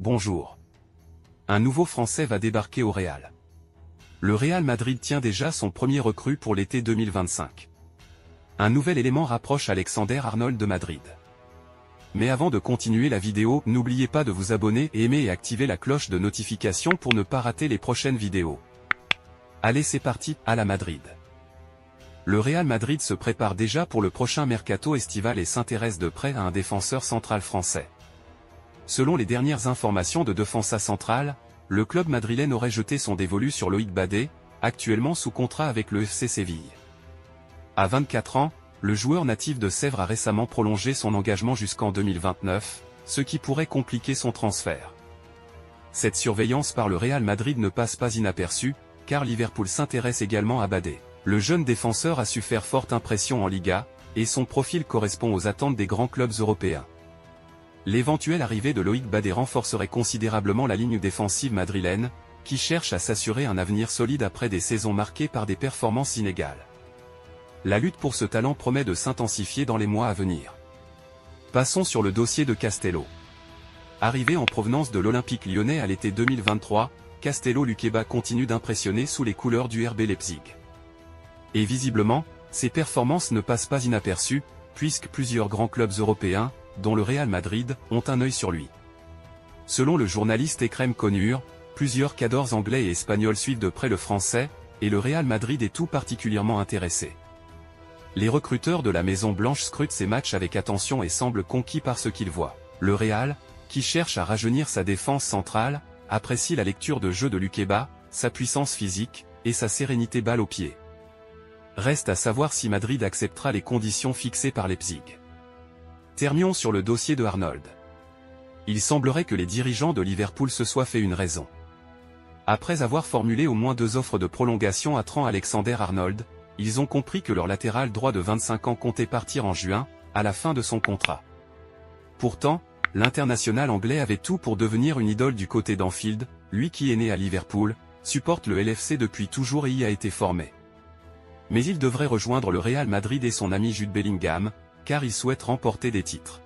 Bonjour. Un nouveau Français va débarquer au Real. Le Real Madrid tient déjà son premier recrue pour l'été 2025. Un nouvel élément rapproche Alexander-Arnold de Madrid. Mais avant de continuer la vidéo, n'oubliez pas de vous abonner, aimer et activer la cloche de notification pour ne pas rater les prochaines vidéos. Allez, c'est parti, à la Madrid. Le Real Madrid se prépare déjà pour le prochain mercato estival et s'intéresse de près à un défenseur central français. Selon les dernières informations de Defensa Central, le club madrilène aurait jeté son dévolu sur Loïc Badé, actuellement sous contrat avec le FC Séville. À 24 ans, le joueur natif de Sèvres a récemment prolongé son engagement jusqu'en 2029, ce qui pourrait compliquer son transfert. Cette surveillance par le Real Madrid ne passe pas inaperçue, car Liverpool s'intéresse également à Badé. Le jeune défenseur a su faire forte impression en Liga, et son profil correspond aux attentes des grands clubs européens. L'éventuelle arrivée de Loïc Badé renforcerait considérablement la ligne défensive madrilène, qui cherche à s'assurer un avenir solide après des saisons marquées par des performances inégales. La lutte pour ce talent promet de s'intensifier dans les mois à venir. Passons sur le dossier de Castello. Arrivé en provenance de l'Olympique lyonnais à l'été 2023, Castello Luqueba continue d'impressionner sous les couleurs du RB Leipzig. Et visiblement, ses performances ne passent pas inaperçues, puisque plusieurs grands clubs européens, dont le Real Madrid, ont un œil sur lui. Selon le journaliste Ekrem Konur, plusieurs cadors anglais et espagnols suivent de près le français, et le Real Madrid est tout particulièrement intéressé. Les recruteurs de la Maison Blanche scrutent ces matchs avec attention et semblent conquis par ce qu'ils voient. Le Real, qui cherche à rajeunir sa défense centrale, apprécie la lecture de jeu de Luqueba, sa puissance physique, et sa sérénité balle au pied. Reste à savoir si Madrid acceptera les conditions fixées par Leipzig. Terminons sur le dossier de Arnold. Il semblerait que les dirigeants de Liverpool se soient fait une raison. Après avoir formulé au moins 2 offres de prolongation à Trent Alexander-Arnold, ils ont compris que leur latéral droit de 25 ans comptait partir en juin, à la fin de son contrat. Pourtant, l'international anglais avait tout pour devenir une idole du côté d'Anfield, lui qui est né à Liverpool, supporte le LFC depuis toujours et y a été formé. Mais il devrait rejoindre le Real Madrid et son ami Jude Bellingham, car il souhaite remporter des titres.